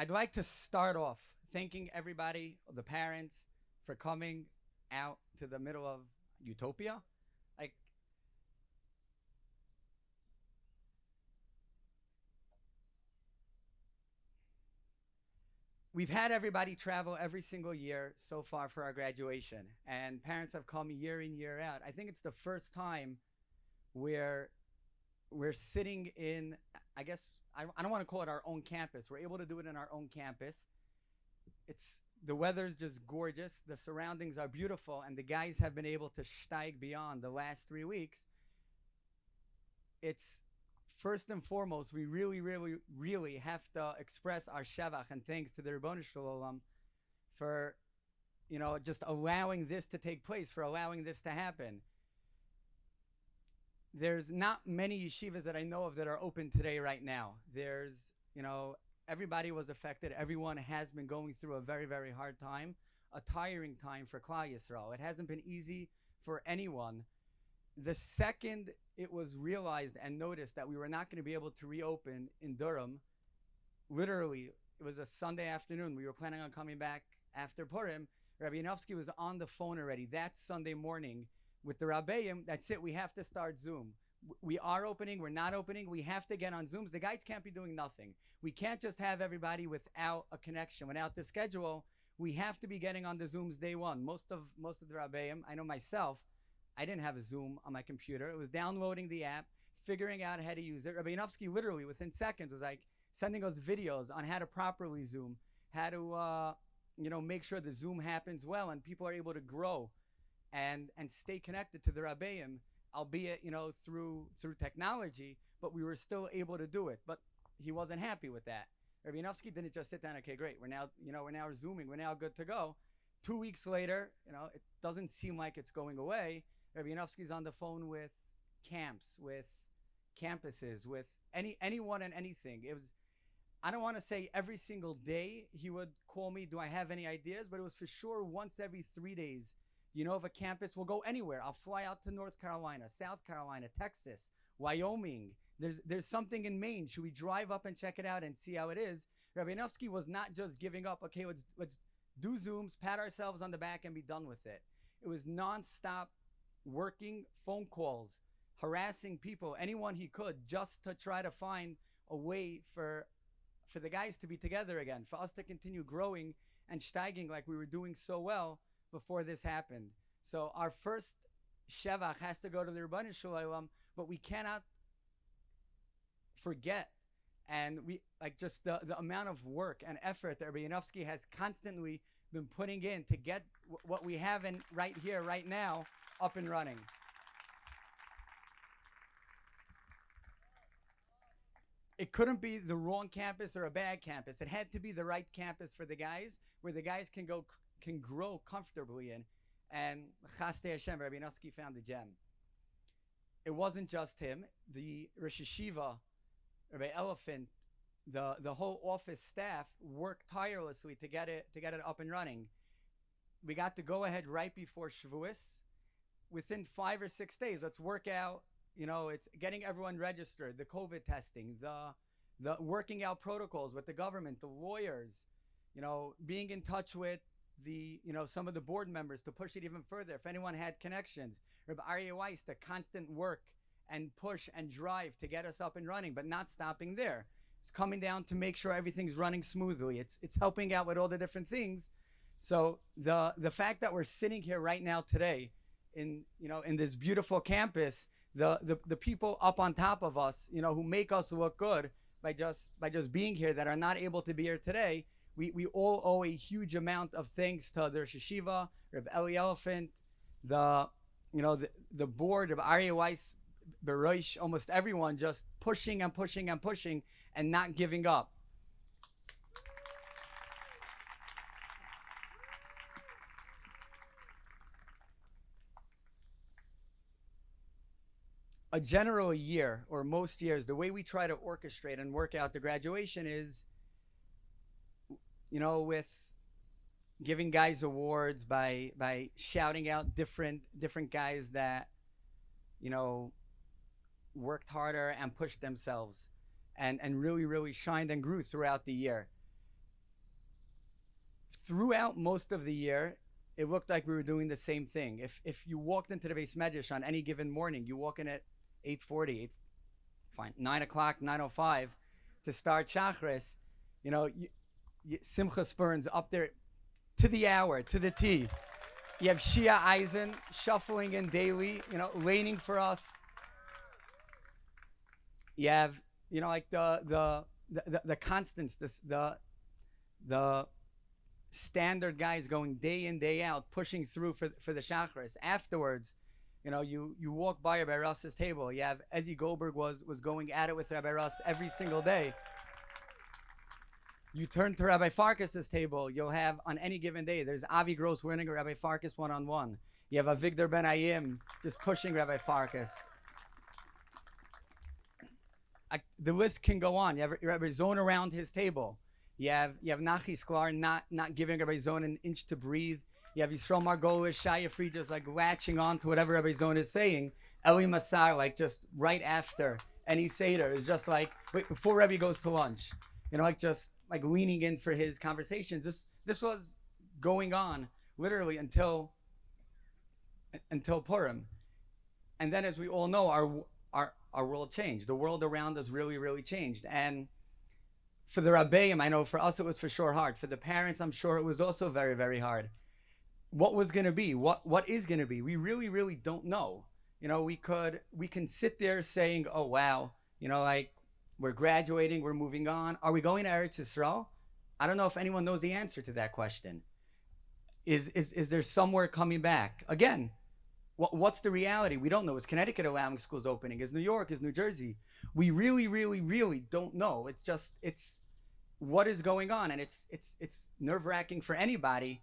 I'd like to start off thanking everybody, the parents, for coming out to the middle of utopia. Like, we've had everybody travel every single year so far for our graduation, and parents have come year in, year out. I think it's the first time where we're sitting in, I guess, I don't want to call it our own campus. We're able to do it in our own campus. It's the weather's just gorgeous. The surroundings are beautiful, and the guys have been able to steig beyond the last 3 weeks. It's first and foremost, we really, really, really have to express our shevach and thanks to the Ribono Shel Olam for, just allowing this to take place, for allowing this to happen. There's not many yeshivas that I know of that are open today right now. There's, everybody was affected. Everyone has been going through a very, very hard time, a tiring time for Klal Yisrael. It hasn't been easy for anyone. The second it was realized and noticed that we were not going to be able to reopen in Durham, literally, it was a Sunday afternoon. We were planning on coming back after Purim. Rabbi Yanofsky was on the phone already that Sunday morning with the Rabbeim. That's it. We have to start Zoom. We are opening. We're not opening. We have to get on Zooms. The guys can't be doing nothing. We can't just have everybody without a connection, without the schedule. We have to be getting on the Zooms day one. Most of the Rabbeim, I know myself, I didn't have a Zoom on my computer. It was downloading the app, figuring out how to use it. Rabbi Yanofsky literally within seconds was like sending us videos on how to properly Zoom, how to make sure the Zoom happens well and people are able to grow and stay connected to the Rabbeim, albeit through technology, but we were still able to do it. But he wasn't happy with that. Rabbi Yanofsky didn't just sit down. Okay, great. We're now Zooming. We're now good to go. 2 weeks later, it doesn't seem like it's going away. Rabbi Yanofsky's on the phone with camps, with campuses, with anyone and anything. It was, I don't want to say every single day he would call me, do I have any ideas? But it was for sure once every 3 days. Of a campus, we'll go anywhere. I'll fly out to North Carolina, South Carolina, Texas, Wyoming. There's something in Maine. Should we drive up and check it out and see how it is? Rabbi Yanofsky was not just giving up. Okay, let's do Zooms, pat ourselves on the back, and be done with it. It was nonstop working, phone calls, harassing people, anyone he could, just to try to find a way for the guys to be together again, for us to continue growing and steiging like we were doing so well before this happened. So our first shevach has to go to the Ribono Shel Olam, but we cannot forget, and we just the amount of work and effort that Rabbi Yanofsky has constantly been putting in to get what we have in right here, right now, up and running. It couldn't be the wrong campus or a bad campus. It had to be the right campus for the guys, where the guys can grow comfortably in. And Chaste Hashem, Rabbi Yanofsky found the gem. It wasn't just him. The Rosh Hashiva, Rabbi Elephant, the whole office staff worked tirelessly to get it up and running. We got to go ahead right before Shavuos. Within 5 or 6 days, let's work out. It's getting everyone registered, the COVID testing, the working out protocols with the government, the lawyers, being in touch with the some of the board members to push it even further. If anyone had connections, Rabbi Aryeh Weiss, the constant work and push and drive to get us up and running, but not stopping there. It's coming down to make sure everything's running smoothly. It's helping out with all the different things. So the fact that we're sitting here right now today in this beautiful campus, the people up on top of us, who make us look good by just being here, that are not able to be here today, we all owe a huge amount of thanks to the Rosh Hashiva, Reb Eli Elephant, the board of Aryeh Weiss, Beroish, almost everyone just pushing and pushing and pushing and not giving up. A general year, or most years, the way we try to orchestrate and work out the graduation is, with giving guys awards, by shouting out different guys that, worked harder and pushed themselves and really, really shined and grew throughout the year. throughout most of the year, it looked like we were doing the same thing. If you walked into the Beis Medrash on any given morning, you walk in at 8:40, fine, 9 o'clock, 9:05 to start Shachris. You know, Simcha Spurns up there to the hour, to the T. You have Shia Eisen shuffling in daily, you know, laning for us. You have, you know, like the constants, the standard guys going day in, day out, pushing through for the Shachris. Afterwards, you know, you walk by Rabbi Russ's table. You have Ezzy Goldberg was going at it with Rabbi Russ every single day. You turn to Rabbi Farkas's table, you'll have on any given day, there's Avi Gross winning Rabbi Farkas one-on-one. You have Avigdor Ben Ayim just pushing Rabbi Farkas. The list can go on. You have Rabbi Zone around his table. You have Nachi Sklar not giving Rabbi Zone an inch to breathe. You have Yisrael Margolish, Shaya Free just like latching on to whatever Rabbi Zone is saying. Eli Masar, like just right after any Seder, is just like, wait, before Rabbi goes to lunch. You know, like just like leaning in for his conversations. This was going on literally until Purim. And then, as we all know, our world changed. The world around us really, really changed. And for the Rabbeim, I know for us it was for sure hard. For the parents, I'm sure it was also very, very hard. What was going to be? What is going to be? We really, really don't know. You know, we can sit there saying, oh, wow, you know, like we're graduating, we're moving on. Are we going to Eretz Yisrael? I don't know if anyone knows the answer to that question. Is there somewhere coming back? Again, what's the reality? We don't know. Is Connecticut allowing schools opening? Is New York? Is New Jersey? We really, really, really don't know. It's what is going on, and it's nerve-wracking for anybody.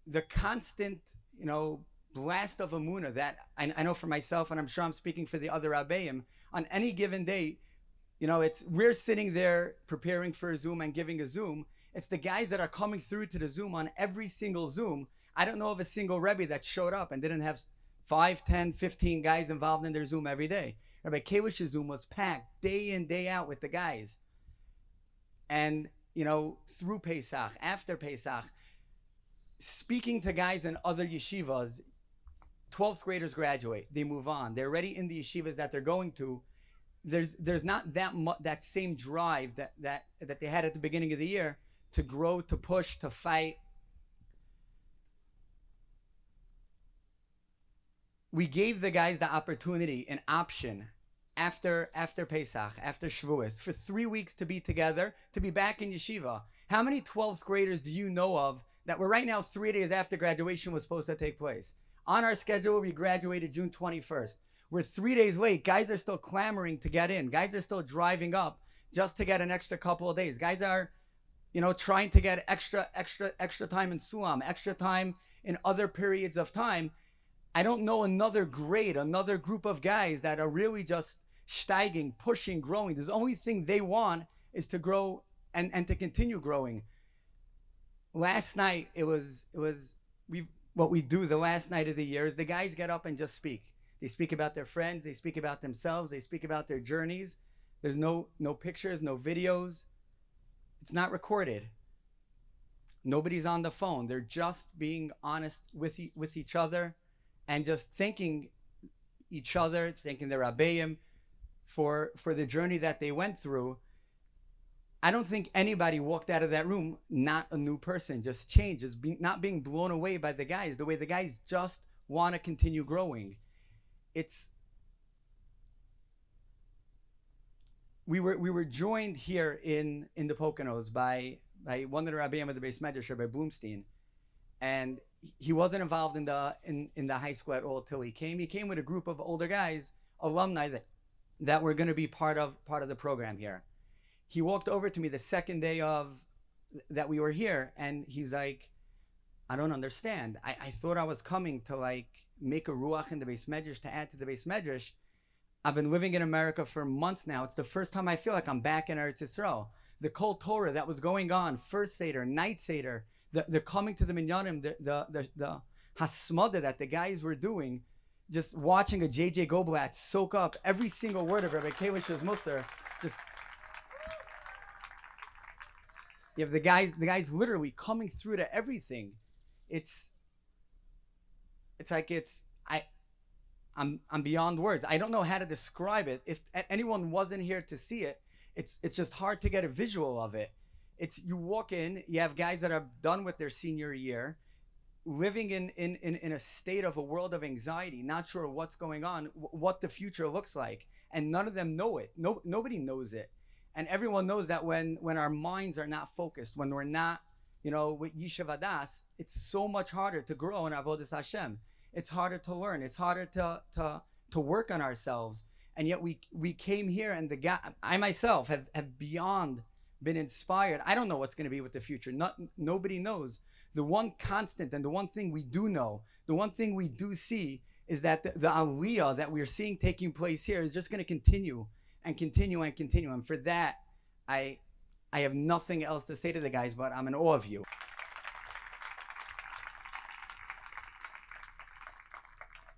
The constant, you know, blast of Emunah that I know for myself, and I'm sure I'm speaking for the other Rabbeim, on any given day, you know, we're sitting there preparing for a Zoom and giving a Zoom. It's the guys that are coming through to the Zoom on every single Zoom. I don't know of a single Rebbe that showed up and didn't have 5, 10, 15 guys involved in their Zoom every day. Rabbi Kewish's Zoom was packed day in, day out with the guys. And, you know, through Pesach, after Pesach, speaking to guys in other yeshivas, 12th graders graduate, they move on. They're already in the yeshivas that they're going to. There's not that same drive that they had at the beginning of the year to grow, to push, to fight. We gave the guys the opportunity, an option, after Pesach, after Shavuos, for 3 weeks to be together, to be back in yeshiva. How many 12th graders do you know of that were right now 3 days after graduation was supposed to take place? On our schedule, we graduated June 21st. We're 3 days late. Guys are still clamoring to get in. Guys are still driving up just to get an extra couple of days. Guys are, you know, trying to get extra time in Sulam, extra time in other periods of time. I don't know another grade, another group of guys that are really just steiging, pushing, growing. The only thing they want is to grow and to continue growing. Last night, what we do the last night of the year is the guys get up and just speak. They speak about their friends. They speak about themselves. They speak about their journeys. There's no pictures, no videos. It's not recorded. Nobody's on the phone. They're just being honest with each other and just thanking each other, thanking the Rabbeim for the journey that they went through. I don't think anybody walked out of that room not a new person, just changed, just not being blown away by the guys, the way the guys just want to continue growing. We were joined here in the Poconos by one of the Rabbeim of the Beis Medrash, Rabbi Brownstein, and he wasn't involved in the high school at all till he came. He came with a group of older guys, alumni that were going to be part of the program here. He walked over to me the second day that we were here, and he's like, I don't understand. I thought I was coming to like make a ruach in the Beis Medrash, to add to the Beis Medrash. I've been living in America for months now. It's the first time I feel like I'm back in Eretz Yisrael. The Kol Torah that was going on, first Seder, night Seder, the coming to the minyanim, the hasmada that the guys were doing, just watching a J.J. Goblat soak up every single word of Rabbi Kewish's Musar, just You have the guys literally coming through to everything. It's like I'm beyond words. I don't know how to describe it. If anyone wasn't here to see it, it's just hard to get a visual of it. It's you walk in, you have guys that are done with their senior year, living in a state of a world of anxiety, not sure what's going on, what the future looks like, and none of them know it. Nobody knows it, and everyone knows that when our minds are not focused, when we're not, with Yishuv Adas, it's so much harder to grow in Avodas Hashem. It's harder to learn. It's harder to work on ourselves. And yet we came here, and I myself have beyond been inspired. I don't know what's going to be with the future. Nobody knows. The one constant and the one thing we do know, the one thing we do see is that the aliyah that we're seeing taking place here is just going to continue and continue and continue. And for that, I have nothing else to say to the guys, but I'm in awe of you.